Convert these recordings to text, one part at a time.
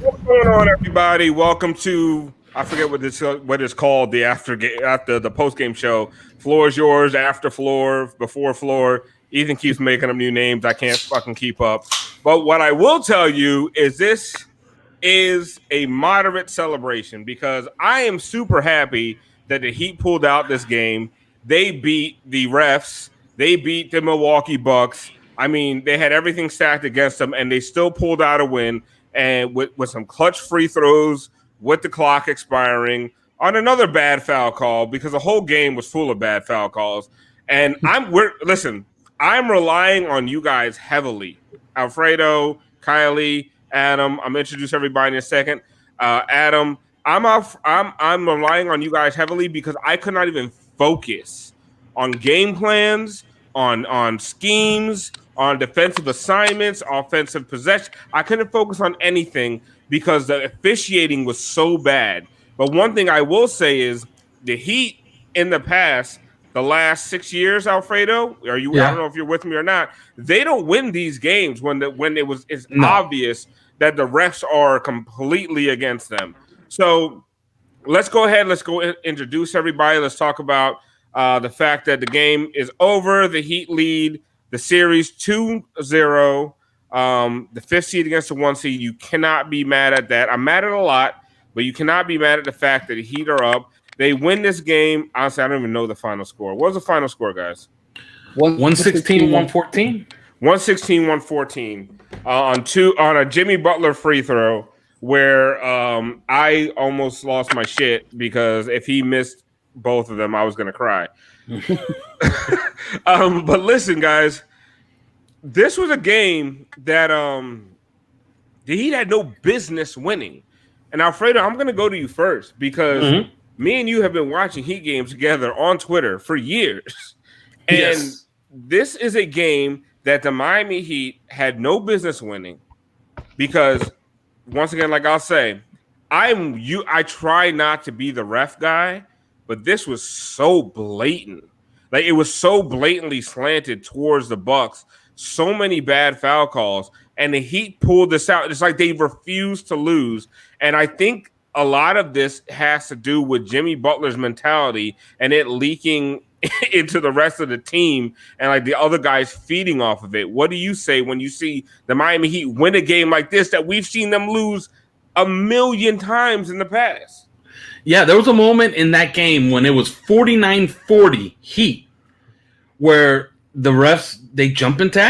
What's going on, everybody? Welcome to I forget what it's called, the after the post game show. Floor is yours, after floor, before floor. Ethan keeps making up new names. I can't fucking keep up. But what I will tell you is this is a moderate celebration because I am super happy that the Heat pulled out this game. They beat the refs. They beat the Milwaukee Bucks. I mean, they had everything stacked against them, and they still pulled out a win. And with some clutch free throws, with the clock expiring, on another bad foul call because the whole game was full of bad foul calls. And I'm relying on you guys heavily, Alfredo, Kylie, Adam. I'm gonna introduce everybody in a second. Adam, I'm relying on you guys heavily because I could not even focus on game plans, on schemes, on defensive assignments, offensive possession. I couldn't focus on anything because the officiating was so bad. But one thing I will say is the Heat in the past, the last 6 years, Alfredo, I don't know if you're with me or not. They don't win these games when it's obvious that the refs are completely against them. So let's go ahead. Let's go introduce everybody. Let's talk about the fact that the game is over. The Heat lead the series 2-0. The fifth seed against the one seed. You cannot be mad at that. I'm mad at a lot, but you cannot be mad at the fact that the Heat are up. They win this game. Honestly, I don't even know the final score. What was the final score, guys? 116-114. 116-114 on a Jimmy Butler free throw where I almost lost my shit because if he missed both of them, I was going to cry. But listen, guys, this was a game that the Heat had no business winning. And Alfredo, I'm going to go to you first because me and you have been watching Heat games together on Twitter for years. And this is a game that the Miami Heat had no business winning because, once again, like I'll say, I try not to be the ref guy, but this was so blatant. Like, it was so blatantly slanted towards the Bucks. So many bad foul calls, and the Heat pulled this out. It's like they refused to lose. And I think a lot of this has to do with Jimmy Butler's mentality and it leaking into the rest of the team and like the other guys feeding off of it. What do you say when you see the Miami Heat win a game like this that we've seen them lose a million times in the past? Yeah, there was a moment in that game when it was 49-40 Heat where the refs, they jumped into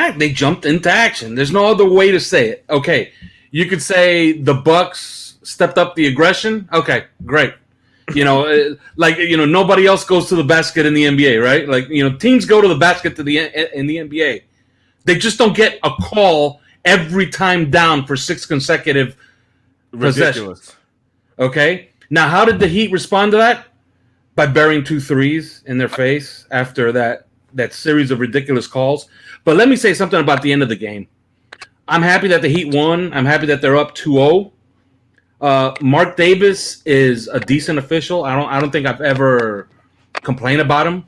action. There's no other way to say it. Okay, you could say the Bucks stepped up the aggression. Okay, great. Nobody else goes to the basket in the NBA, right? Like, teams go to the basket in the NBA. They just don't get a call every time down for 6 consecutive possessions. Okay? Now, how did the Heat respond to that? By burying 2 threes in their face after that series of ridiculous calls. But let me say something about the end of the game. I'm happy that the Heat won. I'm happy that they're up 2-0. Mark Davis is a decent official. I don't think I've ever complained about him.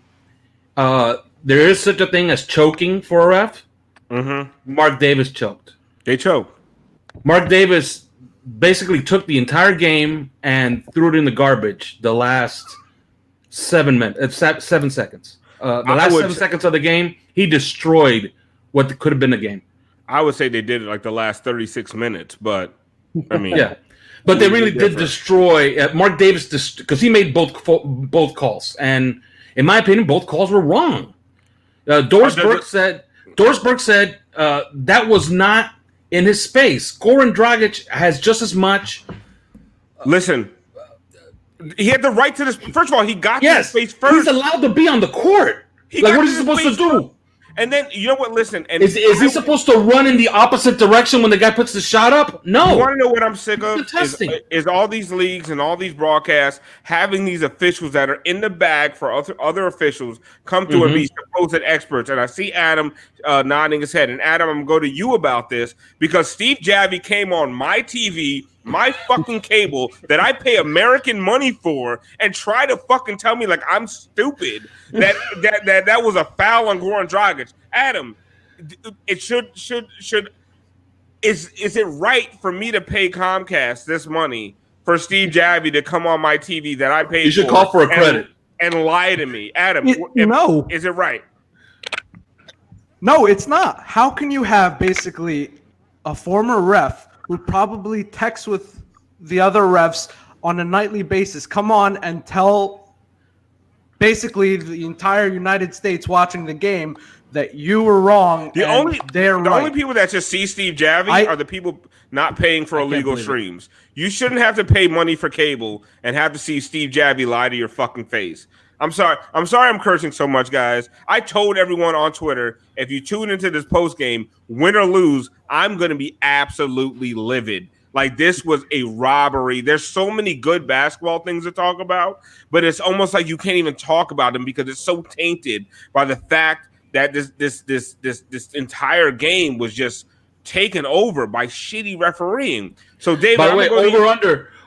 There is such a thing as choking for a ref. Mark Davis choked. They choked. Mark Davis basically took the entire game and threw it in the garbage the last 7 minutes. 7 seconds. The last 7 seconds of the game, he destroyed what could have been a game. I would say they did it like the last 36 minutes, but I mean, yeah. But they really did destroy Mark Davis because he made both calls, and in my opinion, both calls were wrong. Doris Burke said that was not in his space. Goran Dragic has just as much. Listen, he had the right to this. First of all, he got to his space first. He's allowed to be on the court. What is he supposed to do? And then, you know what? Listen. And is he supposed to run in the opposite direction when the guy puts the shot up? No. You want to know what I'm sick of? Is all these leagues and all these broadcasts having these officials that are in the bag for other officials come to and be supposed experts. And I see Adam nodding his head. And Adam, I'm going to go to you about this because Steve Javie came on my TV, my fucking cable that I pay American money for, and try to fucking tell me like I'm stupid that was a foul on Goran Dragic. Adam, it should is it right for me to pay Comcast this money for Steve Javie to come on my TV that I paid for? You should call for a credit and lie to me, Adam. No, is it right? No, it's not. How can you have basically a former ref who probably texts with the other refs on a nightly basis come on and tell basically the entire United States watching the game that you were wrong? The only people that just see Steve Javie are the people not paying for illegal streams. You shouldn't have to pay money for cable and have to see Steve Javie lie to your fucking face. I'm sorry I'm cursing so much, guys. I told everyone on Twitter, if you tune into this post game, win or lose, I'm going to be absolutely livid. Like, this was a robbery. There's so many good basketball things to talk about, but it's almost like you can't even talk about them because it's so tainted by the fact that this entire game was just taken over by shitty refereeing. So, David, by the way,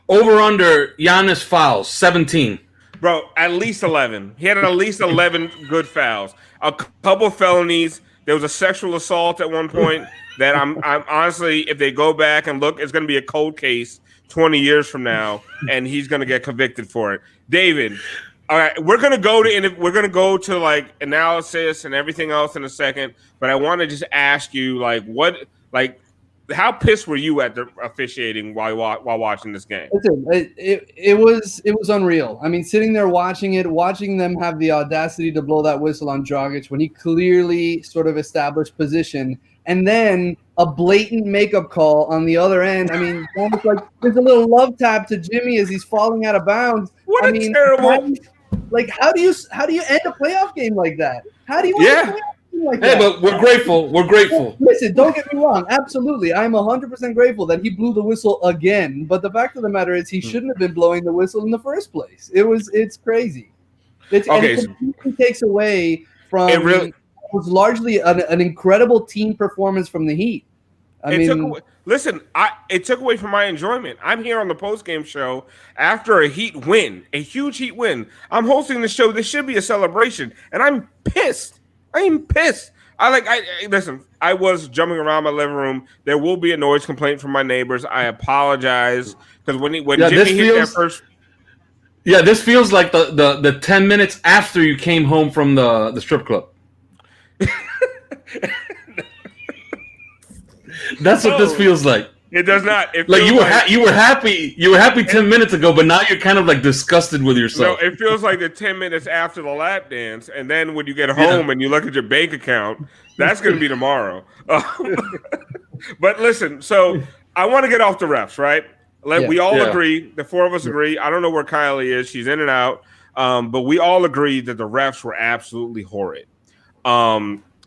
over under Giannis fouls 17. Bro, at least 11. He had at least 11 good fouls. A couple felonies. There was a sexual assault at one point that I'm honestly, if they go back and look, it's going to be a cold case 20 years from now, and he's going to get convicted for it. David, all right, we're going to go to like analysis and everything else in a second, but I want to just ask you, how pissed were you at the officiating while watching this game? Listen, it was unreal. I mean, sitting there watching them have the audacity to blow that whistle on Dragic when he clearly sort of established position, and then a blatant makeup call on the other end. I mean, almost like there's a little love tap to Jimmy as he's falling out of bounds. Terrible! How do you end a playoff game like that? How do you? End a playoff game like that? But we're grateful. We're grateful. Listen, don't get me wrong. Absolutely, I'm 100% grateful that he blew the whistle again. But the fact of the matter is, he shouldn't have been blowing the whistle in the first place. It's crazy. It completely takes away from. It was largely an incredible team performance from the Heat. It took away from my enjoyment. I'm here on the postgame show after a Heat win, a huge Heat win. I'm hosting the show. This should be a celebration, and I'm pissed. I'm pissed. Listen, I was jumping around my living room. There will be a noise complaint from my neighbors. I apologize because when Jimmy hit that first. Yeah, this feels like the 10 minutes after you came home from the strip club. That's what this feels like. It does not. You were happy 10 minutes ago, but now you're kind of like disgusted with yourself. No, it feels like the 10 minutes after the lap dance, and then when you get home and you look at your bank account, that's going to be tomorrow. But listen, so I want to get off the refs, right? We all agree. The four of us agree. I don't know where Kylie is. She's in and out. But we all agree that the refs were absolutely horrid.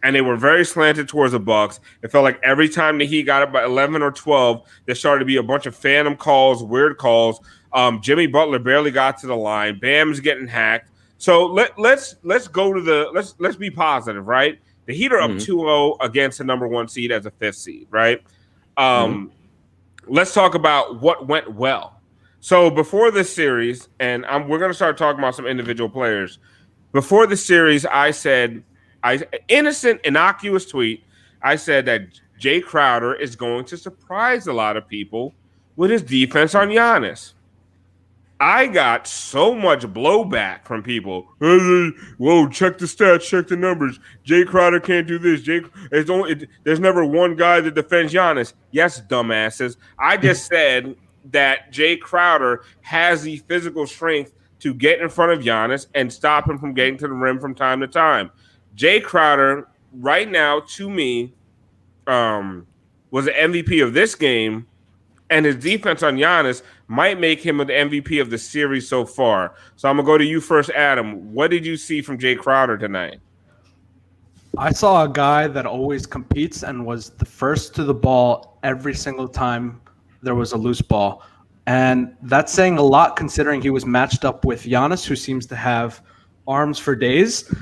And they were very slanted towards the Bucks. It felt like every time the Heat got up by 11 or 12, there started to be a bunch of phantom calls, weird calls. Jimmy Butler barely got to the line. Bam's getting hacked. So let's go to let's be positive, right? The Heat are up 2-0 against the number 1 seed as a 5th seed, right? Let's talk about what went well. So before this series, and we're going to start talking about some individual players. Before the series, I said. Innocent, innocuous tweet. I said that Jay Crowder is going to surprise a lot of people with his defense on Giannis. I got so much blowback from people. Whoa, check the stats, check the numbers. Jay Crowder can't do this. There's never one guy that defends Giannis. Yes, dumbasses. I just said that Jay Crowder has the physical strength to get in front of Giannis and stop him from getting to the rim from time to time. Jay Crowder, right now, to me, was the MVP of this game, and his defense on Giannis might make him the MVP of the series so far. So I'm going to go to you first, Adam. What did you see from Jay Crowder tonight? I saw a guy that always competes and was the first to the ball every single time there was a loose ball. And that's saying a lot considering he was matched up with Giannis, who seems to have arms for days.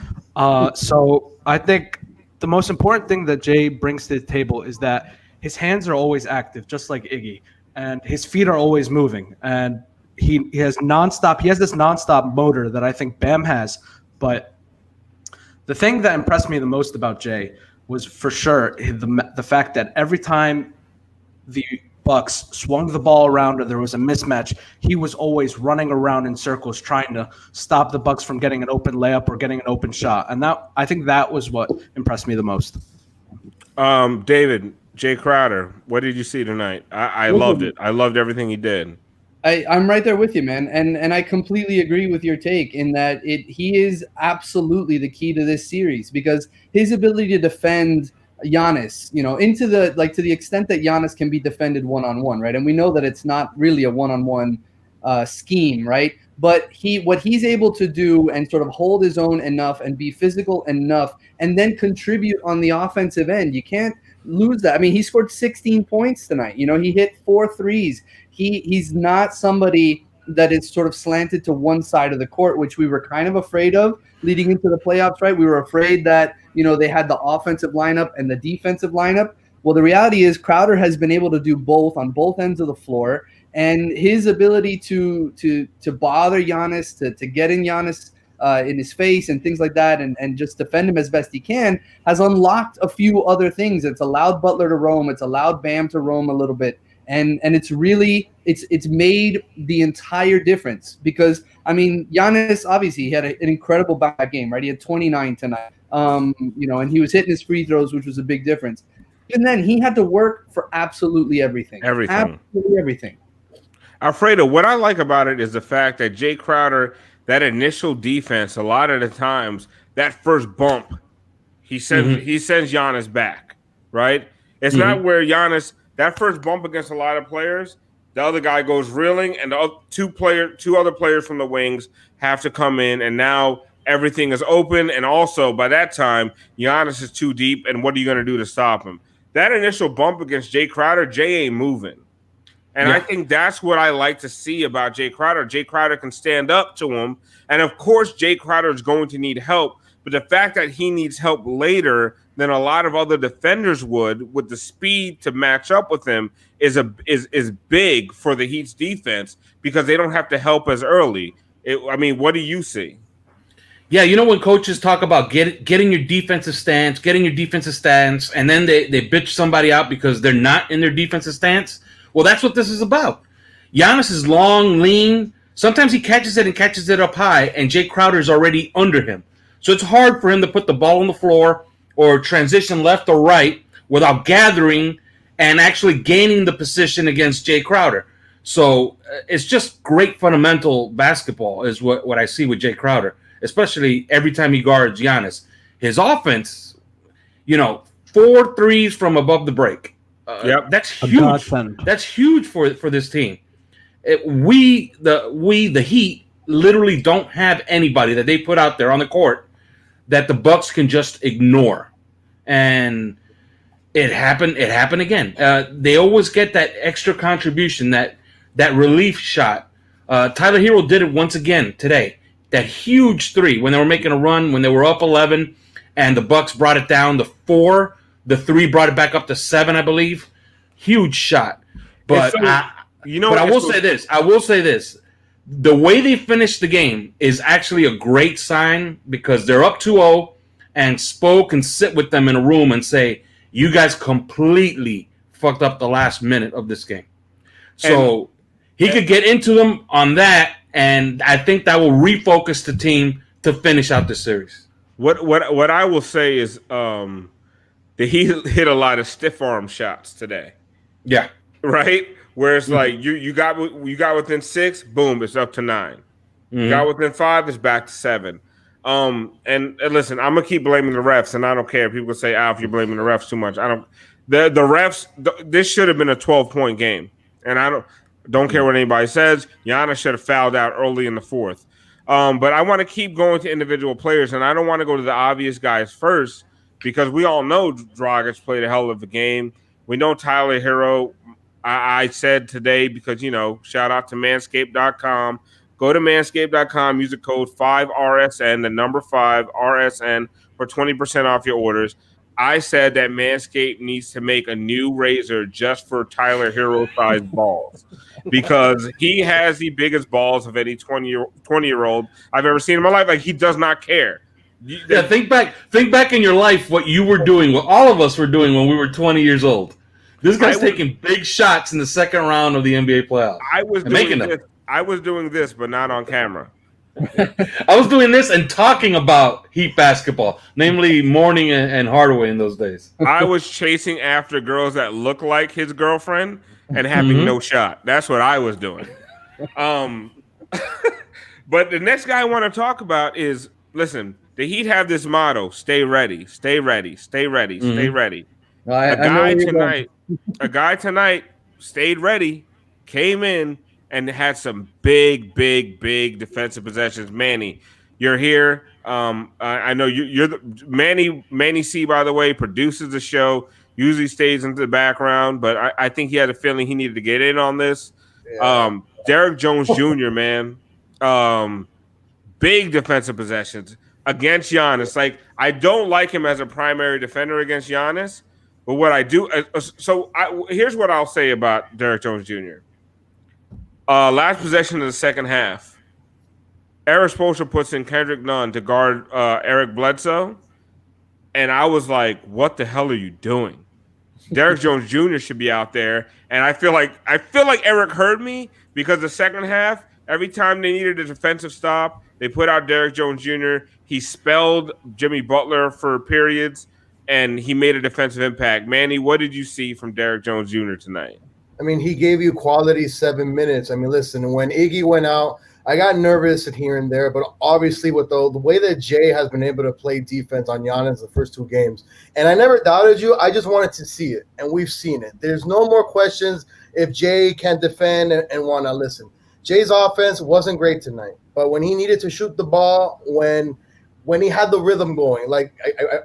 So I think the most important thing that Jay brings to the table is that his hands are always active, just like Iggy, and his feet are always moving. And he has this nonstop motor that I think Bam has. But the thing that impressed me the most about Jay was for sure the fact that every time the Bucks swung the ball around or there was a mismatch, he was always running around in circles trying to stop the Bucks from getting an open layup or getting an open shot. And I think that was what impressed me the most. David, Jay Crowder, what did you see tonight? I loved it. I loved everything he did. I'm right there with you, man, and I completely agree with your take in that he is absolutely the key to this series because his ability to defend Giannis, into to the extent that Giannis can be defended one-on-one, right? And we know that it's not really a one-on-one scheme, right? But what he's able to do and sort of hold his own enough and be physical enough and then contribute on the offensive end, you can't lose that. I mean, he scored 16 points tonight. He hit 4 threes. He's not somebody that is sort of slanted to one side of the court, which we were kind of afraid of leading into the playoffs, right? We were afraid that, they had the offensive lineup and the defensive lineup. Well, the reality is Crowder has been able to do both on both ends of the floor, and his ability to bother Giannis, to get in Giannis in his face and things like that and just defend him as best he can has unlocked a few other things. It's allowed Butler to roam. It's allowed Bam to roam a little bit. And it's really it's made the entire difference because, I mean, Giannis, obviously, he had an incredible back game, right? He had 29 tonight, and he was hitting his free throws, which was a big difference. And then he had to work for absolutely everything. Absolutely everything. Alfredo, what I like about it is the fact that Jay Crowder, that initial defense, a lot of the times, that first bump, he sends Giannis back, right? It's not where Giannis, that first bump against a lot of players, the other guy goes reeling, and the two other players from the wings have to come in, and now everything is open. And also, by that time, Giannis is too deep, and what are you going to do to stop him? That initial bump against Jay Crowder, Jay ain't moving. And I think that's what I like to see about Jay Crowder. Jay Crowder can stand up to him. And, of course, Jay Crowder is going to need help. But the fact that he needs help later than a lot of other defenders would, with the speed to match up with him, is big for the Heat's defense because they don't have to help as early. What do you see? Yeah, when coaches talk about getting your defensive stance, and then they bitch somebody out because they're not in their defensive stance. Well, that's what this is about. Giannis is long, lean. Sometimes he catches it up high, and Jay Crowder is already under him. So it's hard for him to put the ball on the floor or transition left or right without gathering and actually gaining the position against Jay Crowder. So it's just great fundamental basketball is what I see with Jay Crowder, especially every time he guards Giannis. His offense, 4 threes from above the break. That's huge. That's huge for this team. We the Heat literally don't have anybody that they put out there on the court that the Bucks can just ignore, and it happened again. They always get that extra contribution, that relief shot. Tyler Hero did it once again today. That huge 3 when they were making a run, when they were up 11, and the Bucks brought it down to 4. The 3 brought it back up to 7, I believe. Huge shot. But I will say this. The way they finished the game is actually a great sign because they're up 2-0 and Spo can sit with them in a room and say, you guys completely fucked up the last minute of this game. So he could get into them on that, and I think that will refocus the team to finish out the series. What I will say is he hit a lot of stiff arm shots today. Yeah. Right? Where it's like you got within 6, boom, it's up to 9. You got within 5, it's back to 7. And listen, I'm gonna keep blaming the refs, and I don't care. People say, if you're blaming the refs too much. I don't. The refs. This should have been a 12-point game, and I don't care what anybody says. Giannis should have fouled out early in the 4th. But I want to keep going to individual players, and I don't want to go to the obvious guys first because we all know Dragic played a hell of a game. We know Tyler Hero. I said today because, shout out to manscaped.com. Go to manscaped.com, use the code 5RSN, the number 5RSN for 20% off your orders. I said that Manscaped needs to make a new razor just for Tyler Hero-sized balls because he has the biggest balls of any 20-year-old I've ever seen in my life. Like, he does not care. Think back in your life what you were doing, what all of us were doing when we were 20 years old. This guy's taking big shots in the second round of the NBA playoffs. I was doing this, but not on camera. I was doing this and talking about Heat basketball, namely Mourning and Hardaway in those days. I was chasing after girls that look like his girlfriend and having no shot. That's what I was doing. But the next guy I want to talk about is, listen, the Heat have this motto: stay ready, stay ready, stay ready, stay ready. A guy tonight stayed ready, came in, and had some big defensive possessions. Manny, you're here. I know you're the Manny C, by the way, produces the show, usually stays in the background, but I think he had a feeling he needed to get in on this. Yeah. Derek Jones Jr., man. Big defensive possessions against Giannis. Like, I don't like him as a primary defender against Giannis, but what I do here's what I'll say about Derek Jones Jr. Last possession of the second half, Eric Spoelstra puts in Kendrick Nunn to guard Eric Bledsoe, and I was like, what the hell are you doing? Derek Jones Jr. should be out there, and I feel like Eric heard me, because the second half, every time they needed a defensive stop, they put out Derek Jones Jr. He spelled Jimmy Butler for periods, and he made a defensive impact. Manny, what did you see from Derek Jones Jr. tonight? I mean, he gave you quality 7 minutes. I mean, listen, when Iggy went out, I got nervous at here and there, but obviously with the way that Jay has been able to play defense on Giannis the first 2 games, and I never doubted you. I just wanted to see it, and we've seen it. There's no more questions if Jay can defend and want to listen. Jay's offense wasn't great tonight, but when he needed to shoot the ball, when he had the rhythm going, like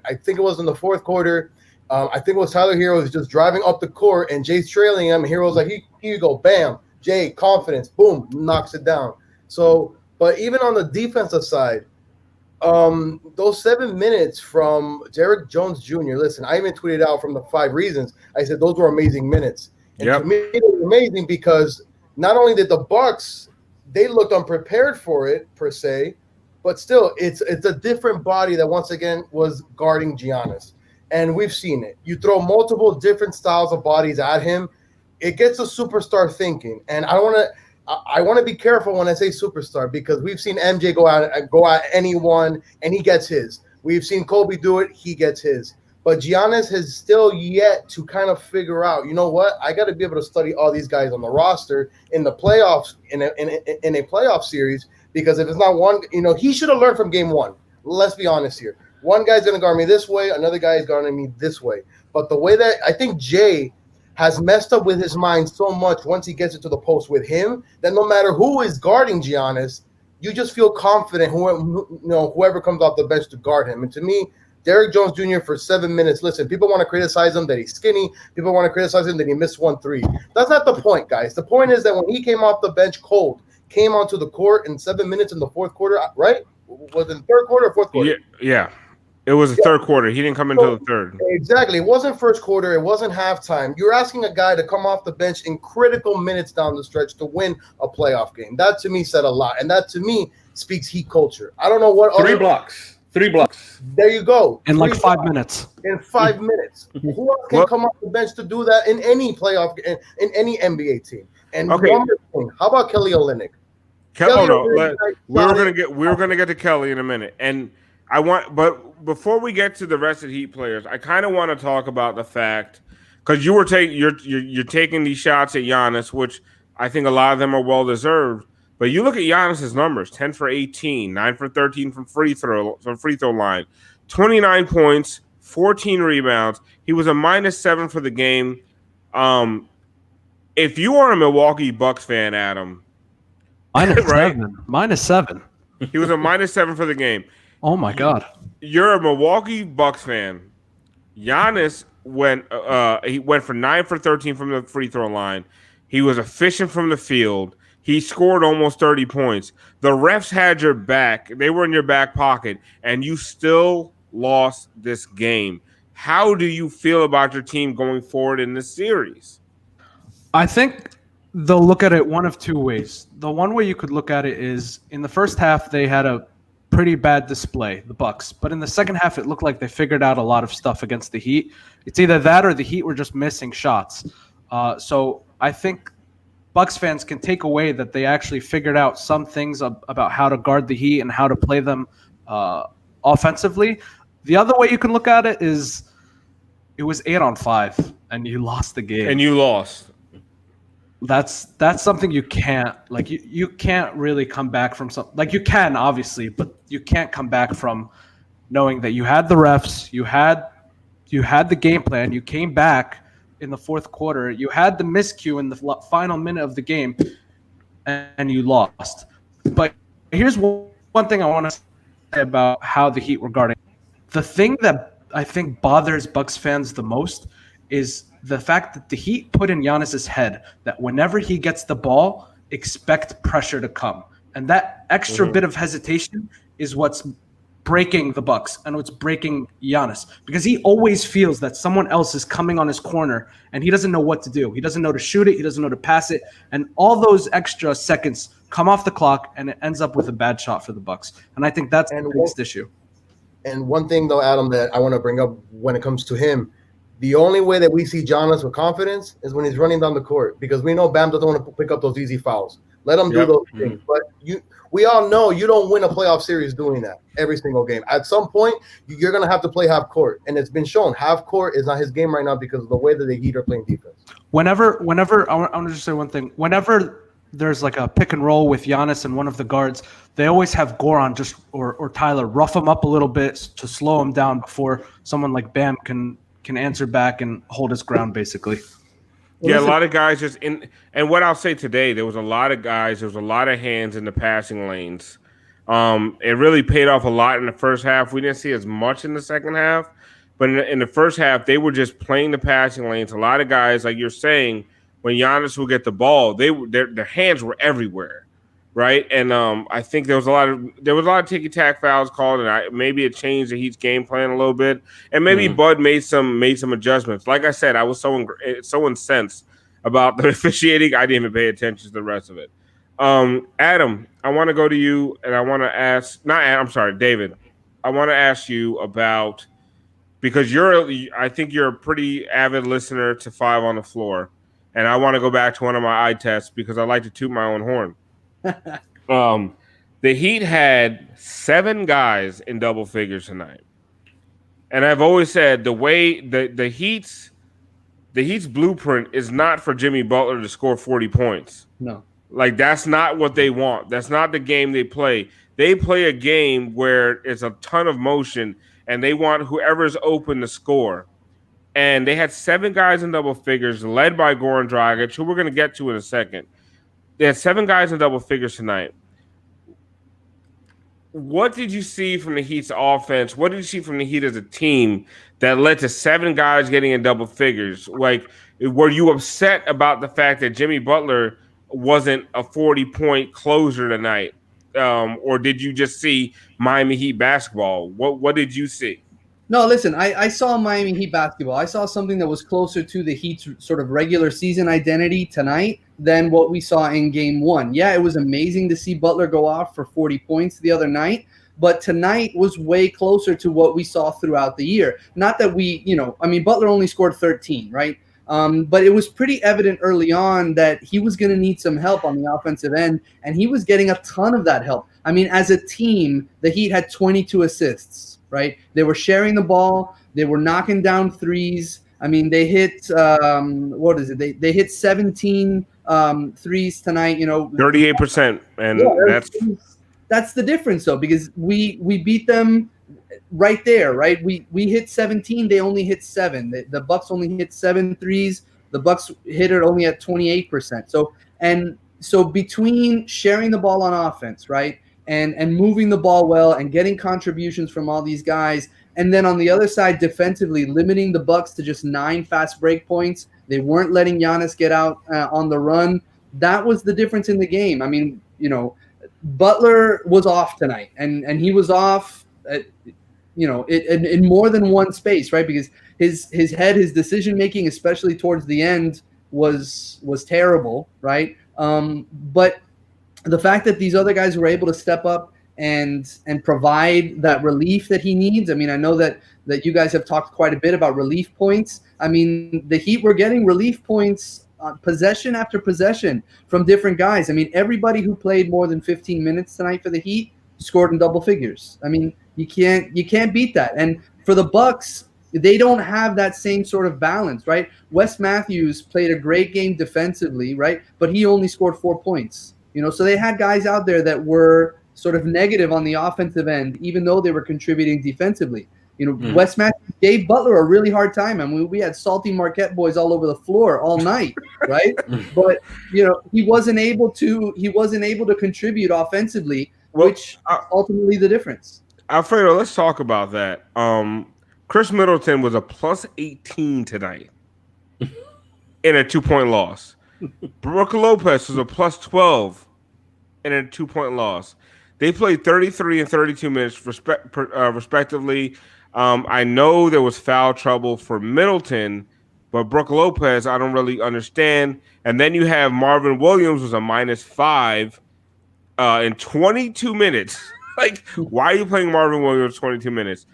I think it was in the fourth quarter, I think it was Tyler Hero was just driving up the court, and Jay's trailing him. Hero's like, here you go, bam, Jay, confidence, boom, knocks it down. So, but even on the defensive side, those 7 minutes from Derek Jones Jr., listen, I even tweeted out from the 5 reasons. I said those were amazing minutes. And to me, it was amazing because not only did the Bucks, they looked unprepared for it per se, but still, it's a different body that once again was guarding Giannis. And we've seen it. You throw multiple different styles of bodies at him, it gets a superstar thinking. And I want to be careful when I say superstar, because we've seen MJ go at anyone and he gets his. We've seen Kobe do it, he gets his. But Giannis has still yet to kind of figure out, you know what? I got to be able to study all these guys on the roster in the playoffs, in a playoff series, because if it's not one, he should have learned from game 1. Let's be honest here. One guy's going to guard me this way, another guy is guarding me this way. But the way that I think Jay has messed up with his mind so much once he gets into the post with him, that no matter who is guarding Giannis, you just feel confident whoever comes off the bench to guard him. And to me, Derek Jones Jr. for 7 minutes. Listen, people want to criticize him that he's skinny. People want to criticize him that he missed 1 3. That's not the point, guys. The point is that when he came off the bench cold, came onto the court in 7 minutes in the fourth quarter, right? Was it the third quarter or fourth quarter? Yeah. It was the third quarter. He didn't come until the third. Exactly. It wasn't first quarter. It wasn't halftime. You're asking a guy to come off the bench in critical minutes down the stretch to win a playoff game. That, to me, said a lot. And that, to me, speaks Heat culture. I don't know what 3 blocks. 3 blocks. There you go. In like 5 minutes. In 5 minutes. Who else can come off the bench to do that in any playoff, in any NBA team? And one more thing. How about Kelly Olynyk? We're gonna get to Kelly in a minute. And but before we get to the rest of the Heat players, I kind of want to talk about the fact, because you're taking these shots at Giannis, which I think a lot of them are well deserved. But you look at Giannis's numbers: 10 for 18, 9 for 13 from free throw line, 29 points, 14 rebounds. He was a -7 for the game. If you are a Milwaukee Bucks fan, Adam, -7. He was a -7 for the game. Oh my God! You're a Milwaukee Bucks fan. Giannis went for 9 for 13 from the free throw line. He was efficient from the field. He scored almost 30 points. The refs had your back. They were in your back pocket, and you still lost this game. How do you feel about your team going forward in this series? I think they'll look at it one of 2 ways. The one way you could look at it is in the first half, they had a pretty bad display, the Bucks. But in the second half, it looked like they figured out a lot of stuff against the Heat. It's either that or the Heat were just missing shots. So I think Bucks fans can take away that they actually figured out some things about how to guard the Heat and how to play them offensively. The other way you can look at it is it was 8-on-5, and you lost the game. And you lost. That's something you can't you can't really come back from something. Like, you can obviously, but you can't come back from knowing that you had the refs, you had the game plan, you came back in the fourth quarter, you had the miscue in the final minute of the game, and you lost. But here's one thing I want to say about how the Heat were guarding. The thing that I think bothers Bucks fans the most is the fact that the Heat put in Giannis's head that whenever he gets the ball, expect pressure to come. And that extra bit of hesitation is what's breaking the Bucks and what's breaking Giannis, because he always feels that someone else is coming on his corner and he doesn't know what to do. He doesn't know to shoot it. He doesn't know to pass it. And all those extra seconds come off the clock, and it ends up with a bad shot for the Bucks. And I think that's the biggest issue. And one thing, though, Adam, that I want to bring up when it comes to him, the only way that we see Giannis with confidence is when he's running down the court, because we know Bam doesn't want to pick up those easy fouls. Let him do those things. But we all know you don't win a playoff series doing that every single game. At some point, you're going to have to play half court. And it's been shown half court is not his game right now because of the way that the Heat are playing defense. Whenever I want to just say one thing. Whenever there's like a pick and roll with Giannis and one of the guards, they always have Goran or Tyler rough him up a little bit to slow him down before someone like Bam can answer back and hold his ground, basically. Yeah, a lot of guys just in, and what I'll say today, there was a lot of guys, there was a lot of hands in the passing lanes. It really paid off a lot in the first half. We didn't see as much in the second half, but in the first half, they were just playing the passing lanes. A lot of guys, like you're saying, when Giannis would get the ball, their hands were everywhere. Right, and I think there was a lot of ticky-tack fouls called, and maybe it changed the Heat's game plan a little bit, and maybe Bud made some adjustments. Like I said, I was so incensed about the officiating, I didn't even pay attention to the rest of it. Adam, I want to go to you, and I want to ask. David. I want to ask you about, because I think you're a pretty avid listener to Five on the Floor, and I want to go back to one of my eye tests because I like to toot my own horn. The Heat had 7 guys in double figures tonight, and I've always said the way the Heat's blueprint is not for Jimmy Butler to score 40 points. No, like that's not what they want. That's not the game they play. They play a game where it's a ton of motion, and they want whoever's open to score. And they had 7 guys in double figures, led by Goran Dragic, who we're going to get to in a second. They had 7 guys in double figures tonight. What did you see from the Heat's offense? What did you see from the Heat as a team that led to 7 guys getting in double figures? Like, were you upset about the fact that Jimmy Butler wasn't a 40-point closer tonight? Or did you just see Miami Heat basketball? What did you see? No, listen, I saw Miami Heat basketball. I saw something that was closer to the Heat's sort of regular season identity tonight than what we saw in game 1. Yeah, it was amazing to see Butler go off for 40 points the other night, but tonight was way closer to what we saw throughout the year. Not that Butler only scored 13, right? But it was pretty evident early on that he was going to need some help on the offensive end, and he was getting a ton of that help. I mean, as a team, the Heat had 22 assists. Right, they were sharing the ball. They were knocking down threes. I mean, they hit They hit 17 threes tonight. 38%, and yeah, that's the difference, though, because we beat them right there. Right, we hit 17. They only hit 7. The Bucks only hit 7 threes. The Bucks hit it only at 28%. So between sharing the ball on offense, right, and moving the ball well and getting contributions from all these guys, and then on the other side defensively limiting the Bucks to just 9 fast break points. They weren't letting Giannis get out on the run. That was the difference in the game. I mean, Butler was off tonight, and he was off in more than one space, right? Because his head, his decision making, especially towards the end, was terrible, right? But the fact that these other guys were able to step up and provide that relief that he needs. I mean, I know that you guys have talked quite a bit about relief points. I mean, the Heat were getting relief points possession after possession from different guys. I mean, everybody who played more than 15 minutes tonight for the Heat scored in double figures. I mean, you can't beat that. And for the Bucks, they don't have that same sort of balance, right? Wes Matthews played a great game defensively, right? But he only scored 4 points. So they had guys out there that were sort of negative on the offensive end, even though they were contributing defensively. Wes Matthews gave Butler a really hard time. I mean, we had salty Marquette boys all over the floor all night, right? But he wasn't able to contribute offensively, which ultimately the difference. Alfredo, let's talk about that. Chris Middleton was a plus 18 tonight in a 2-point loss. Brook Lopez was a plus 12 in a 2-point loss. They played 33 and 32 minutes respectively. I know there was foul trouble for Middleton, but Brook Lopez, I don't really understand. And then you have Marvin Williams was a -5 in 22 minutes. Like, why are you playing Marvin Williams 22 minutes?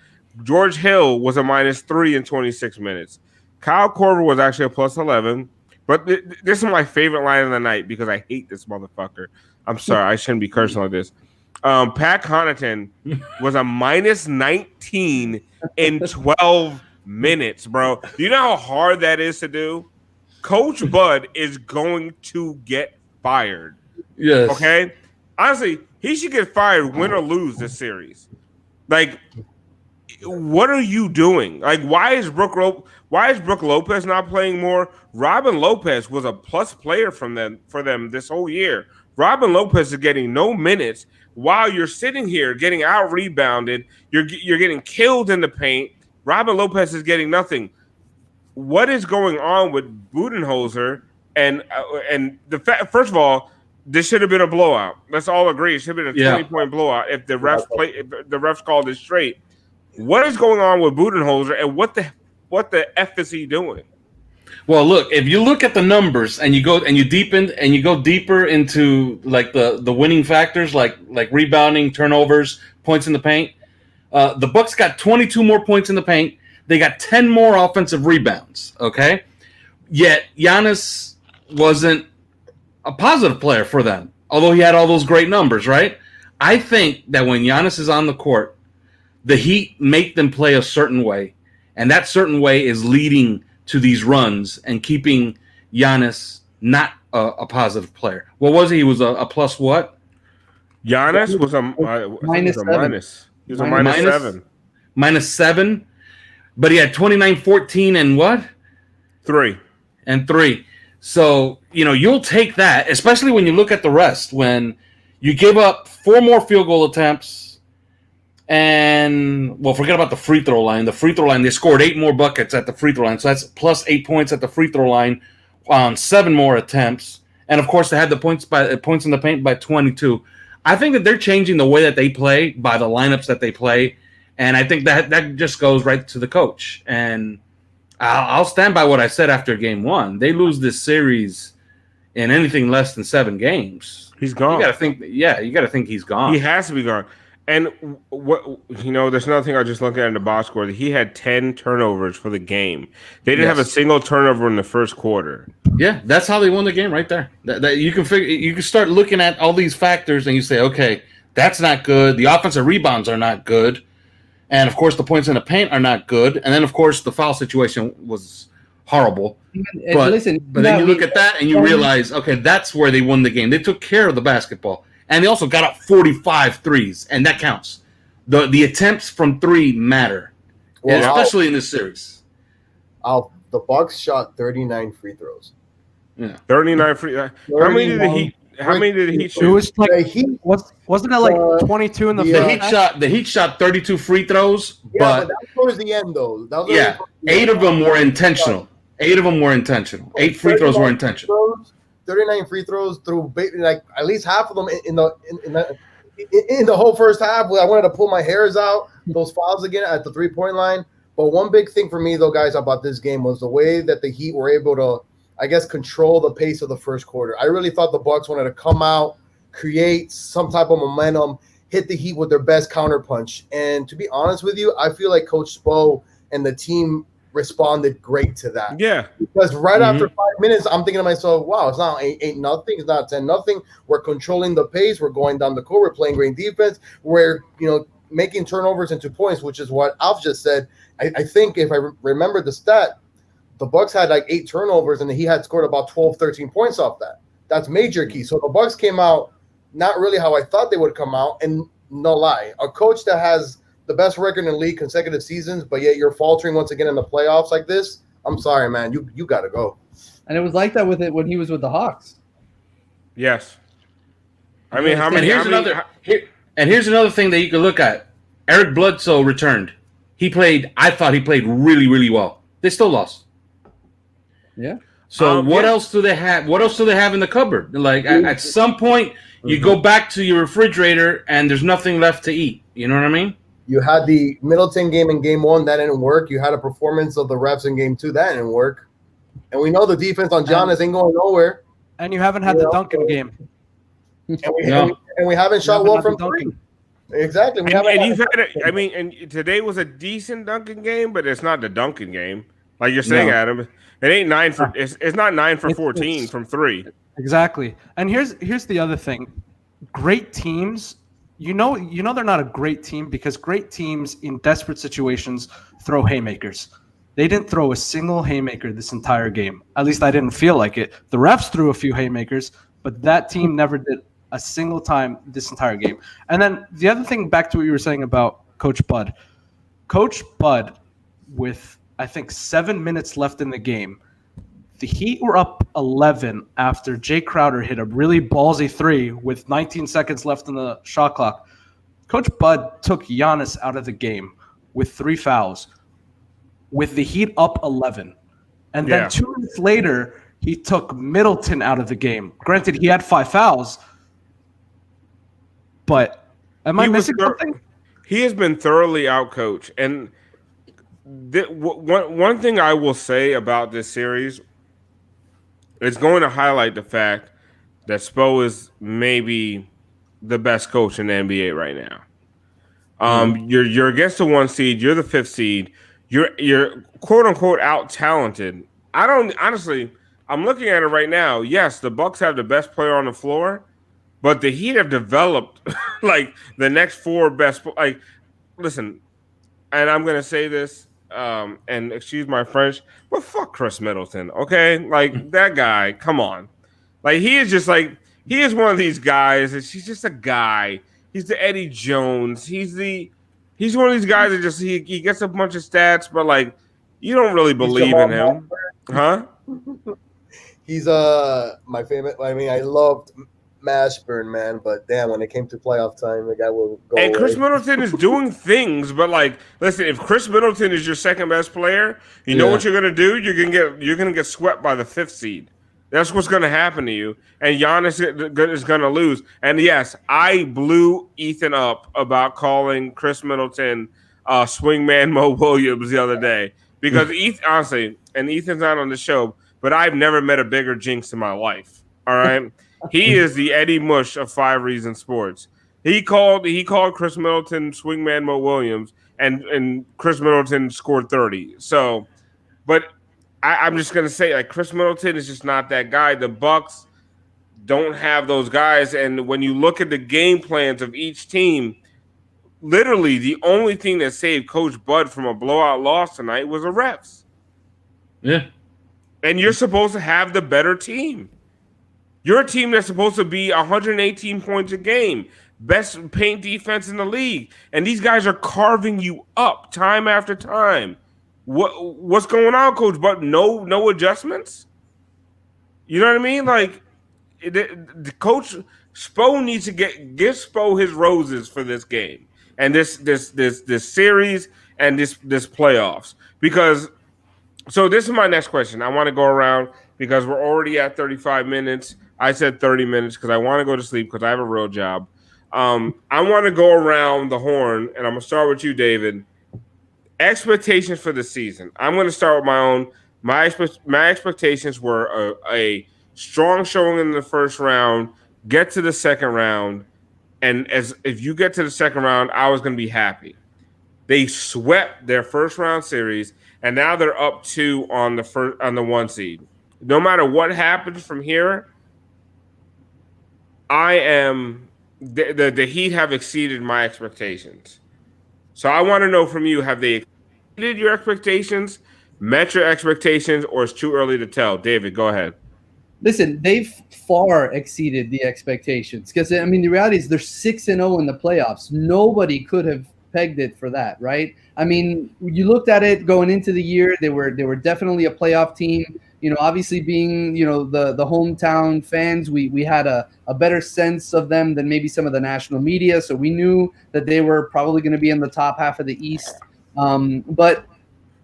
George Hill was a -3 in 26 minutes. Kyle Korver was actually a plus 11. But this is my favorite line of the night because I hate this motherfucker. I'm sorry, I shouldn't be cursing like this. Pat Connaughton was a -19 in 12 minutes, bro. Do you know how hard that is to do? Coach Bud is going to get fired. Yes. Okay? Honestly, he should get fired, win or lose this series. Like, what are you doing? Like, why is Brook Lopez not playing more? Robin Lopez was a plus player for them this whole year. Robin Lopez is getting no minutes while you're sitting here getting out rebounded. You're getting killed in the paint. Robin Lopez is getting nothing. What is going on with Budenholzer? And first of all, this should have been a blowout. Let's all agree. It should have been a 20-point blowout if the refs called it straight. What is going on with Budenholzer, and what the F is he doing? Well, look, if you look at the numbers and you go deeper into like the winning factors, like rebounding, turnovers, points in the paint, the Bucks got 22 more points in the paint. They got 10 more offensive rebounds. Okay, yet Giannis wasn't a positive player for them, although he had all those great numbers. Right? I think that when Giannis is on the court, the Heat make them play a certain way, and that certain way is leading to these runs and keeping Giannis not a positive player. What was he? He was a plus what? Giannis was a minus. He was a -7. -7, but he had 29, 14, and what? 3. And 3. So, you'll take that, especially when you look at the rest. When you give up 4 more field goal attempts, and, well, forget about the free throw line. The free throw line, they scored 8 more buckets at the free throw line. So that's plus 8 points at the free throw line on 7 more attempts. And, of course, they had the points in the paint by 22. I think that they're changing the way that they play by the lineups that they play. And I think that just goes right to the coach. And I'll stand by what I said after game 1. They lose this series in anything less than 7 games. He's gone. You got to think he's gone. He has to be gone. And there's another thing I just looked at in the box score. That he had 10 turnovers for the game. They didn't have a single turnover in the first quarter. Yeah, that's how they won the game right there. That you can start looking at all these factors and you say, okay, that's not good. The offensive rebounds are not good. And, of course, the points in the paint are not good. And then, of course, the foul situation was horrible. But then you look at that and you realize, okay, that's where they won the game. They took care of the basketball. And they also got up 45 threes, and that counts. The attempts from 3 matter, especially in this series. The Bucks shot 39 free throws. Yeah, 39 free. How many did the Heat? How many did the Heat shoot? It was like wasn't it like 22 in the The Heat shot 32 free throws, but that was towards the end though. That was 8 of them were intentional. 8 of them were intentional. 8 free throws were intentional. 39 free throws through like at least half of them in the whole first half. I wanted to pull my hairs out. Those fouls again at the 3-point line. But one big thing for me though, guys, about this game was the way that the Heat were able to, I guess, control the pace of the first quarter. I really thought the Bucks wanted to come out, create some type of momentum, hit the Heat with their best counterpunch. And to be honest with you, I feel like Coach Spo and the team responded great to that. Yeah. Because right after 5 minutes, I'm thinking to myself, wow, it's not 8-0. It's not 10-0. We're controlling the pace. We're going down the court. We're playing great defense. We're, making turnovers into points, which is what Alf just said. I think if I remember the stat, the Bucks had like 8 turnovers and he had scored about 12, 13 points off that. That's major key. So the Bucks came out not really how I thought they would come out, and no lie, a coach that has the best record in the league consecutive seasons, but yet you're faltering once again in the playoffs like this. I'm sorry, man. You got to go. And it was like that with it when he was with the Hawks. Yes. I mean, here's another thing that you can look at. Eric Bledsoe returned. I thought he played really, really well. They still lost. Yeah. So what else do they have? What else do they have in the cupboard? Like at some point, you go back to your refrigerator and there's nothing left to eat. You know what I mean? You had the Middleton game in game 1. That didn't work. You had a performance of the refs in game 2. That didn't work. And we know the defense on Giannis ain't going nowhere. And you haven't had the Duncan game. And we haven't shot well from three. Exactly. And today was a decent Duncan game, but it's not the Duncan game. Like you're saying, Adam. It ain't 9 for it's not 9 for 14 from 3. Exactly. And here's the other thing. Great teams, you know they're not a great team because great teams in desperate situations throw haymakers. They didn't throw a single haymaker this entire game. At least I didn't feel like it. The refs threw a few haymakers, but that team never did a single time this entire game. And then the other thing, back to what you were saying about Coach Bud. Coach Bud, with I think 7 minutes left in the game, the Heat were up 11 after Jay Crowder hit a really ballsy 3 with 19 seconds left in the shot clock. Coach Bud took Giannis out of the game with 3 fouls, with the Heat up 11. And then 2 minutes later, he took Middleton out of the game. Granted, he had 5 fouls, but am I missing something? He has been thoroughly outcoached. And one thing I will say about this series is going to highlight the fact that Spo is maybe the best coach in the NBA right now. You're against the 1 seed. You're the 5th seed. You're quote unquote out talented. I'm looking at it right now. Yes, the Bucks have the best player on the floor, but the Heat have developed like the next 4 best. Like, listen, and I'm gonna say this, and excuse my French, but fuck Chris Middleton, okay? Like that guy, come on, like he is one of these guys. He's just a guy. He's the Eddie Jones. He's one of these guys that just he gets a bunch of stats, but like you don't really believe in him, huh? He's my favorite. I mean, I loved Mashburn, man, but damn, when it came to playoff time, the guy will go. And Chris Middleton is doing things, but like, listen, if Chris Middleton is your second best player, you know what you're gonna do? You're gonna get swept by the 5th seed. That's what's gonna happen to you, and Giannis is gonna lose. And yes, I blew Ethan up about calling Chris Middleton swingman Mo Williams the other day because honestly, and Ethan's not on the show, but I've never met a bigger jinx in my life. All right. He is the Eddie Mush of 5 Reasons Sports. He called Chris Middleton swingman Mo Williams, and Chris Middleton scored 30. So, but I'm just gonna say, like, Chris Middleton is just not that guy. The Bucks don't have those guys, and when you look at the game plans of each team, literally the only thing that saved Coach Bud from a blowout loss tonight was the refs. Yeah, and you're supposed to have the better team. You're a team that's supposed to be 118 points a game, best paint defense in the league, and these guys are carving you up time after time. What's going on, Coach? But no adjustments. You know what I mean? Like the Coach Spo needs to give Spo his roses for this game and this series and this playoffs because. So this is my next question. I want to go around because we're already at 35 minutes. I said 30 minutes because I want to go to sleep because I have a real job. I want to go around the horn, and I'm going to start with you, David. Expectations for the season. I'm going to start with my own. My expectations were a strong showing in the first round, get to the second round, and as if you get to the second round, I was going to be happy. They swept their first round series, and now they're up 2 on the 1 seed. No matter what happens from here, the Heat have exceeded my expectations. So I want to know from you: have they exceeded your expectations, met your expectations, or it's too early to tell? David, go ahead. Listen, they've far exceeded the expectations because I mean the reality is they're 6-0 in the playoffs. Nobody could have pegged it for that, right? I mean, you looked at it going into the year; they were definitely a playoff team. Obviously being the hometown fans, we had a better sense of them than maybe some of the national media, so we knew that they were probably going to be in the top half of the East. But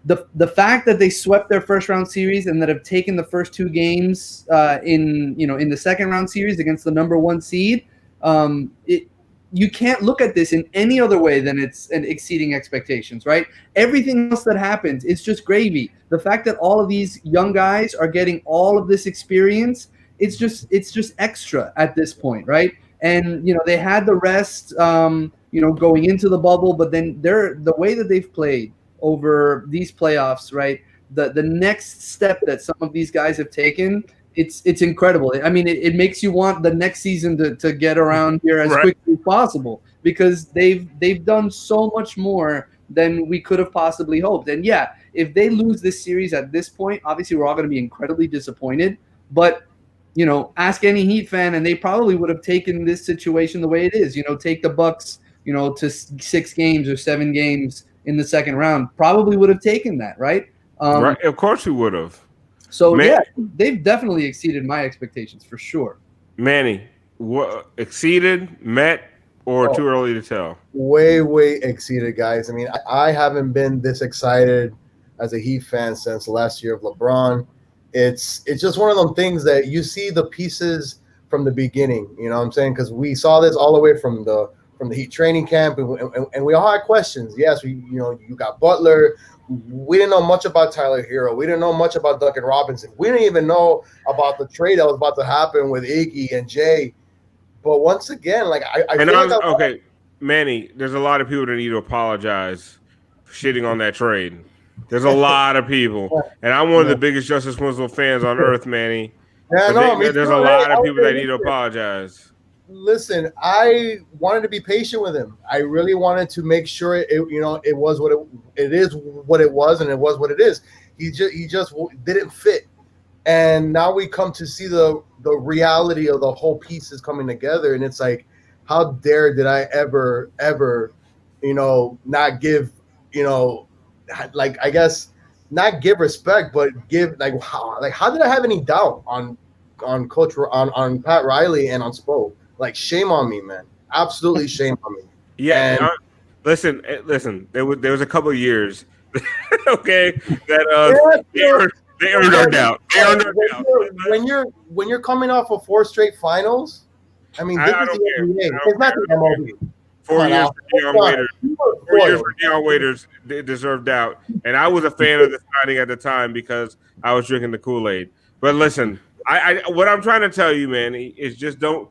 the fact that they swept their first round series and that have taken the first 2 games in the second round series against the number 1 seed, you can't look at this in any other way than it's an exceeding expectations, right? Everything else that happens is just gravy. The fact that all of these young guys are getting all of this experience, it's just extra at this point, right? And they had the rest, going into the bubble, but then the way that they've played over these playoffs, right? The next step that some of these guys have taken, it's incredible. I mean, it makes you want the next season to get around here as quickly as possible because they've done so much more than we could have possibly hoped. And yeah, if they lose this series at this point, obviously we're all going to be incredibly disappointed. But ask any Heat fan, and they probably would have taken this situation the way it is. Take the Bucks, to 6 games or 7 games in the second round. Probably would have taken that, right? Right. Of course we would have. So, yeah, they've definitely exceeded my expectations for sure. Manny, exceeded, met, or too early to tell? Way exceeded, guys. I mean, I haven't been this excited as a Heat fan since the last year of LeBron. It's just one of them things that you see the pieces from the beginning. You know what I'm saying? Because we saw this all the way from the Heat training camp, and we all had questions. Yes, you got Butler. We didn't know much about Tyler Hero. We didn't know much about Duncan Robinson. We didn't even know about the trade that was about to happen with Iggy and Jay. But once again, okay, Manny, there's a lot of people that need to apologize for shitting on that trade. There's a lot of people, and I'm one of the biggest Justice Winslow fans on earth, Manny. Yeah, there's a lot of people that need to apologize. Listen, I wanted to be patient with him. I really wanted to make sure it was what it is, what it was, and it was what it is. He just didn't fit, and now we come to see the reality of the whole pieces coming together, and it's like, how dare did I ever not give I guess not give respect, but give how did I have any doubt on Coach on Pat Riley and on Spo? Like, shame on me, man. Absolutely shame on me. Yeah. And, listen. There was a couple of years, okay, that they earned our doubt. They earned our doubt. When you're coming off of 4 straight finals, I mean, this is the NBA. It's not the MLB. 4 years for Deion Waiters. 4 years for Deion Waiters deserved doubt, and I was a fan of the signing at the time because I was drinking the Kool-Aid. But listen, I what I'm trying to tell you, man, is just don't.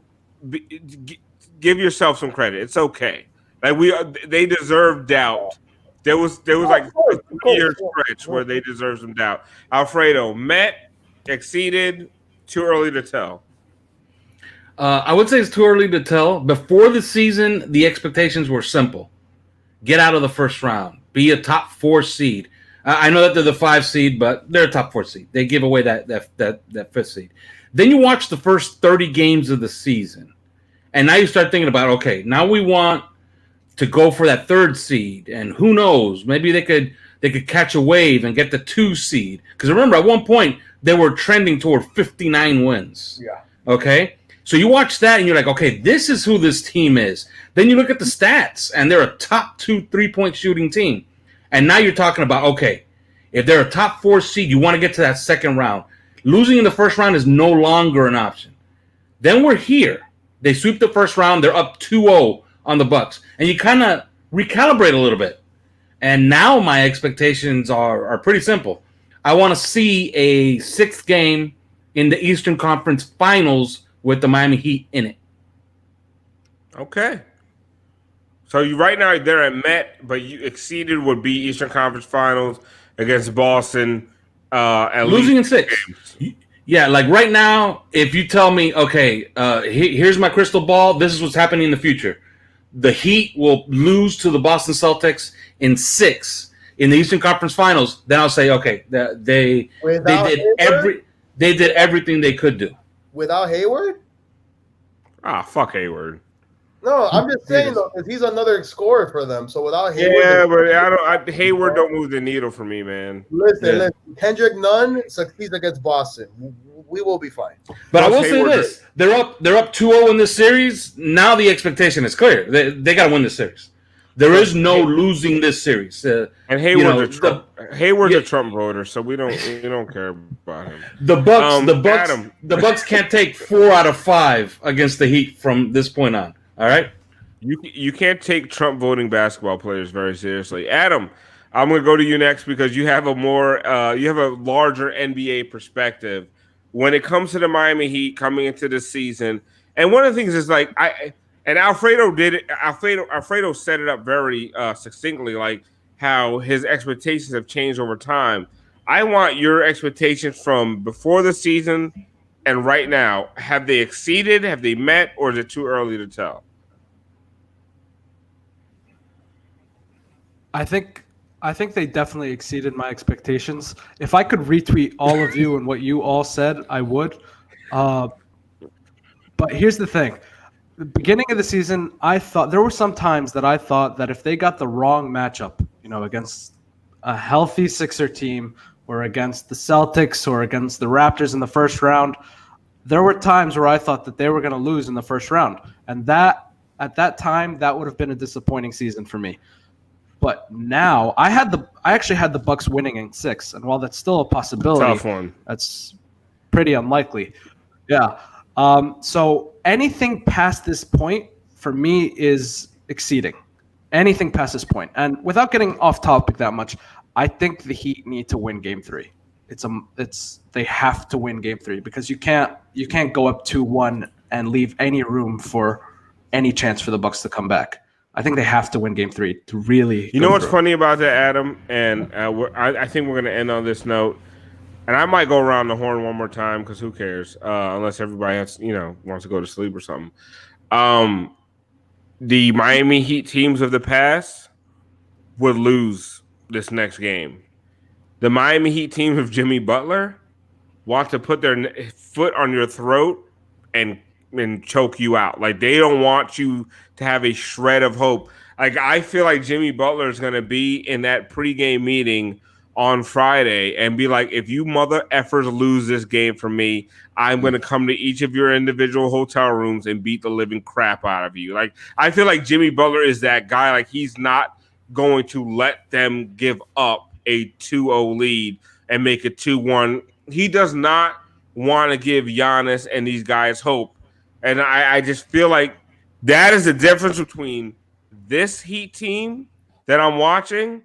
Give yourself some credit. It's okay. They deserve doubt. There was like a year stretch where they deserve some doubt. Alfredo, met, exceeded, too early to tell. I would say it's too early to tell. Before the season, the expectations were simple: get out of the first round, be a top 4 seed. I know that they're the 5 seed, but they're a top 4 seed. They give away that 5th seed. Then you watch the first 30 games of the season, and now you start thinking about, okay, now we want to go for that 3rd seed, and who knows, maybe they could catch a wave and get the 2 seed. Because remember, at one point they were trending toward 59 wins. Yeah. Okay, so you watch that and you're like, okay, this is who this team is. Then you look at the stats, and they're a top 2 3-point shooting team, and now you're talking about, okay, if they're a top 4 seed, you want to get to that second round. Losing in the first round is no longer an option. Then we're here. They sweep the first round. They're up 2-0 on the Bucks. And you kind of recalibrate a little bit. And now my expectations are pretty simple. I want to see a 6th game in the Eastern Conference Finals with the Miami Heat in it. Okay. So you right now they're at Met, but you exceeded would be Eastern Conference Finals against Boston. At Losing in least 6. games. Yeah, like right now, if you tell me, okay, here's my crystal ball, this is what's happening in the future. The Heat will lose to the Boston Celtics in 6 in the Eastern Conference Finals. Then I'll say, okay, they did everything they could do. Without Hayward? Fuck Hayward. No, I'm just saying though, because he's another scorer for them. So without Hayward, Yeah, but Hayward don't move the needle for me, man. Listen, Kendrick Nunn succeeds against Boston. We will be fine. But I will say this: they're up 2-0 in this series. Now the expectation is clear. They got to win this series. There is no losing this series. And Hayward's a Trump voter, so we don't care about him. The Bucks can't take 4 out of 5 against the Heat from this point on. All right, you can't take Trump voting basketball players very seriously. Adam, I'm going to go to you next because you have a larger NBA perspective when it comes to the Miami Heat coming into the season. And one of the things is like Alfredo did it. Alfredo set it up very succinctly, like how his expectations have changed over time. I want your expectations from before the season and right now. Have they exceeded? Have they met? Or is it too early to tell? I think they definitely exceeded my expectations. If I could retweet all of you and what you all said, I would. But here's the thing. The beginning of the season, I thought there were some times that I thought that if they got the wrong matchup, against a healthy Sixer team or against the Celtics or against the Raptors in the first round, there were times where I thought that they were going to lose in the first round. And that at that time, that would have been a disappointing season for me. But now I actually had the Bucks winning in 6, and while that's still a possibility, tough one. That's pretty unlikely. Yeah. So anything past this point for me is exceeding. Anything past this point, and without getting off topic that much, I think the Heat need to win Game 3. They have to win Game 3 because you can't go up 2-1 and leave any room for any chance for the Bucks to come back. I think they have to win Game 3 to really. You know what's funny about that, Adam? And I think we're going to end on this note. And I might go around the horn one more time because who cares? Unless everybody else, wants to go to sleep or something. The Miami Heat teams of the past would lose this next game. The Miami Heat team of Jimmy Butler want to put their foot on your throat and choke you out. Like they don't want you to have a shred of hope. Like I feel like Jimmy Butler is going to be in that pregame meeting on Friday and be like, if you mother effers lose this game for me, I'm going to come to each of your individual hotel rooms and beat the living crap out of you. Like I feel like Jimmy Butler is that guy. Like he's not going to let them give up a 2-0 lead and make it 2-1. He does not want to give Giannis and these guys hope. And I just feel like that is the difference between this Heat team that I'm watching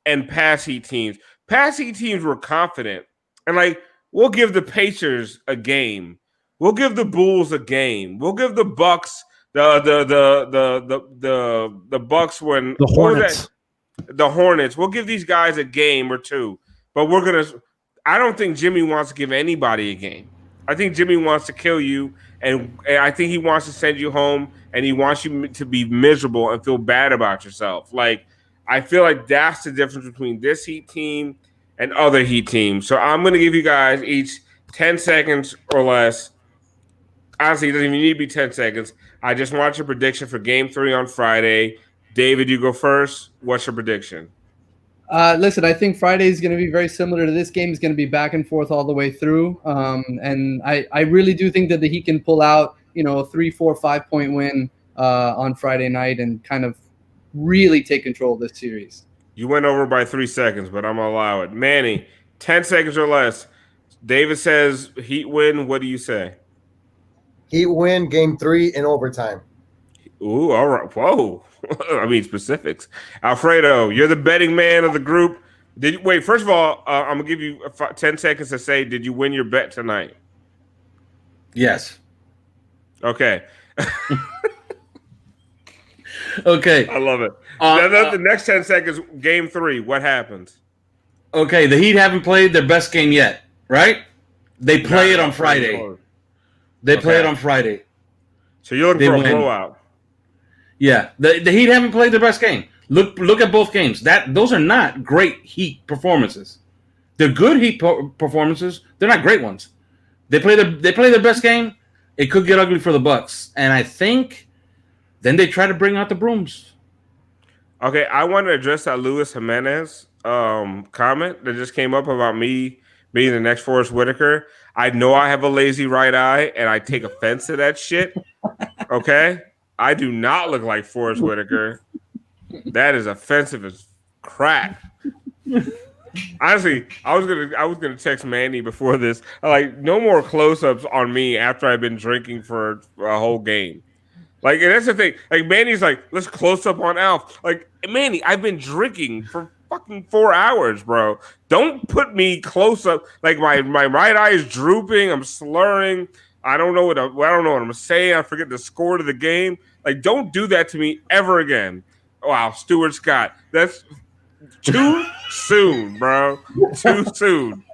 and past Heat teams. Past Heat teams were confident. And we'll give the Pacers a game. We'll give the Bulls a game. We'll give the Bucks the Bucks when the Hornets. The Hornets. We'll give these guys a game or two. But I don't think Jimmy wants to give anybody a game. I think Jimmy wants to kill you, and I think he wants to send you home, and he wants you to be miserable and feel bad about yourself. Like, I feel like that's the difference between this Heat team and other Heat teams. So I'm going to give you guys each 10 seconds or less. Honestly, it doesn't even need to be 10 seconds. I just want your prediction for Game 3 on Friday. David, you go first. What's your prediction? Listen, I think Friday is going to be very similar to this game. It's going to be back and forth all the way through. And I really do think that the Heat can pull out, a 3, 4, 5 point win on Friday night and kind of really take control of this series. You went over by 3 seconds, but I'm going to allow it. Manny, 10 seconds or less. David says Heat win. What do you say? Heat win Game 3 in overtime. Ooh, all right. Whoa. I mean, specifics. Alfredo, you're the betting man of the group. Wait, first of all, I'm going to give you 10 seconds to say, did you win your bet tonight? Yes. Okay. Okay. I love it. The next 10 seconds, game 3, what happens? Okay, the Heat haven't played their best game yet, right? They play it on Friday. They play it on Friday. So you're looking for a blowout. Yeah, the Heat haven't played their best game. Look at both games. Those are not great Heat performances. They're good Heat performances. They're not great ones. They play their best game. It could get ugly for the Bucks, and I think then they try to bring out the brooms. Okay, I want to address that Luis Jimenez comment that just came up about me being the next Forrest Whitaker. I know I have a lazy right eye, and I take offense to that shit. Okay, I do not look like Forrest Whitaker. That is offensive as crap. Honestly, I was gonna text Manny before this. Like, no more close-ups on me after I've been drinking for a whole game. Like, and that's the thing. Like, Manny's like, let's close up on Alf. Like, Manny, I've been drinking for fucking 4 hours, bro. Don't put me close up. Like, my right eye is drooping. I'm slurring. I don't know what I'm saying. I forget the score to the game. Like, don't do that to me ever again. Wow, Stuart Scott. That's too soon, bro. Too soon.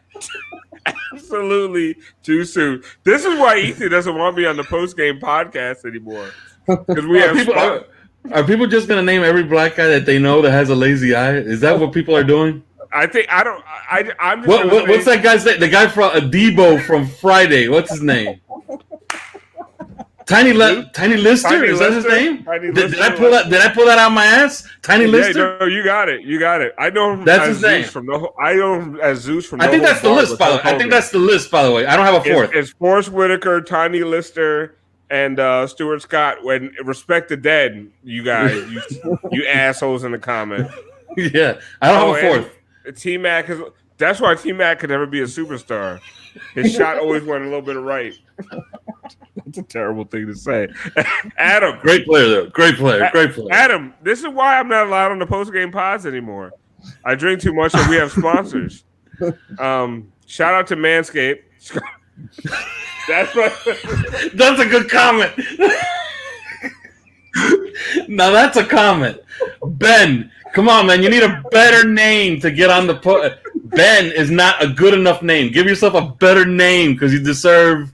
Absolutely too soon. This is why Ethan doesn't want me on the Postgame podcast anymore. Because we have people. Are people just gonna name every black guy that they know that has a lazy eye? Is that what people are doing? I'm just what's that guy's name? The guy from Debo from Friday. What's his name? Tiny Lister? Is that his name? Did I pull that out of my ass? Tiny Lister? No, you got it. I know him. That's his name. I know him as Zeus from. I think that's the list, by the way. I think that's the list, by the way. I don't have a fourth. It's Forrest Whitaker, Tiny Lister, and Stuart Scott. When respect the dead, you guys, you assholes in the comment. Yeah, I don't have a fourth. T-Mac is. That's why T-Mac could never be a superstar. His shot always went a little bit right. That's a terrible thing to say. Adam. Great player, though. Great player. Adam, this is why I'm not allowed on the postgame pods anymore. I drink too much and we have sponsors. Shout out to Manscaped. That's a good comment. Now that's a comment. Ben, come on, man. You need a better name to get on the Ben is not a good enough name. Give yourself a better name because you deserve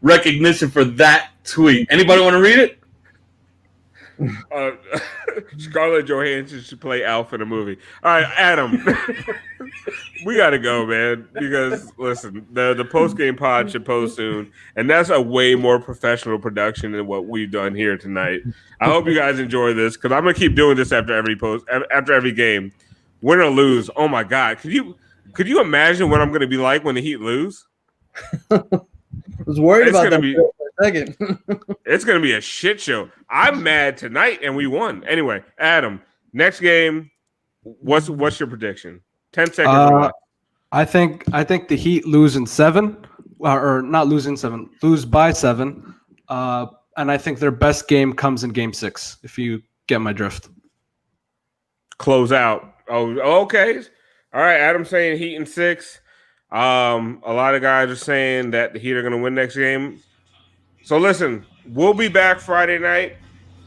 recognition for that tweet. Anybody want to read it? Scarlett Johansson should play Alf in a movie. All right, Adam. We got to go, man, because, listen, the post-game pod should post soon, and that's a way more professional production than what we've done here tonight. I hope you guys enjoy this, because I'm going to keep doing this after every game. Win or lose, oh, my God. Could you imagine what I'm going to be like when the Heat lose? I was worried about that for a second. It's going to be a shit show. I'm mad tonight, and we won. Anyway, Adam, next game, what's your prediction? 10 seconds. I think the Heat lose in 7, or not lose in 7, lose by 7. And I think their best game comes in Game 6, if you get my drift. Close out. Oh, okay. All right, Adam's saying Heat in 6. A lot of guys are saying that the Heat are going to win next game. So listen, we'll be back Friday night.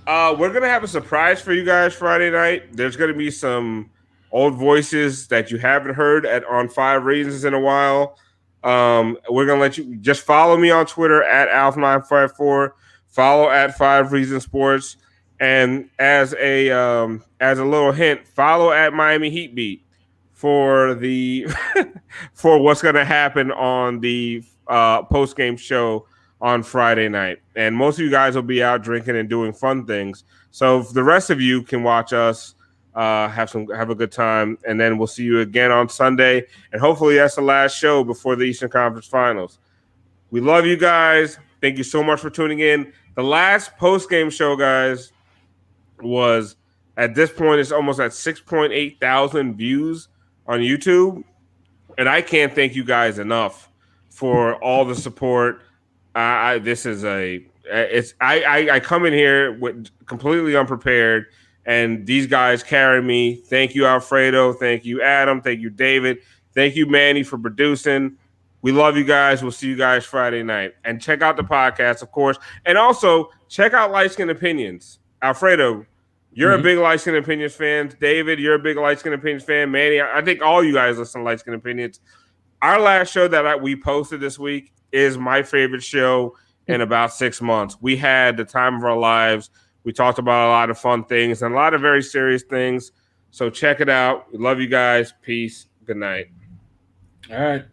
We're going to have a surprise for you guys Friday night. There's going to be some old voices that you haven't heard on 5 Reasons in a while. We're going to let you just follow me on Twitter at Alf954. Follow at 5 Reasons Sports. And as a little hint, follow at Miami Heat Beat for the for what's going to happen on the post game show on Friday night. And most of you guys will be out drinking and doing fun things. So if the rest of you can watch us have a good time, and then we'll see you again on Sunday. And hopefully that's the last show before the Eastern Conference Finals. We love you guys. Thank you so much for tuning in. The last post game show, guys, was at this point it's almost at 6.8 thousand views on YouTube, and I can't thank you guys enough for all the support. I come in here with completely unprepared, and these guys carry me. Thank you, Alfredo. Thank you, Adam. Thank you, David. Thank you, Manny, for producing. We love you guys. We'll see you guys Friday night. And check out the podcast, of course. And also, check out Light Skin Opinions. Alfredo, You're a big Light Skin Opinions fan. David, you're a big Light Skin Opinions fan. Manny, I think all you guys listen to Light Skin Opinions. Our last show that we posted this week is my favorite show in about 6 months. We had the time of our lives. We talked about a lot of fun things and a lot of very serious things. So check it out. We love you guys. Peace. Good night. All right.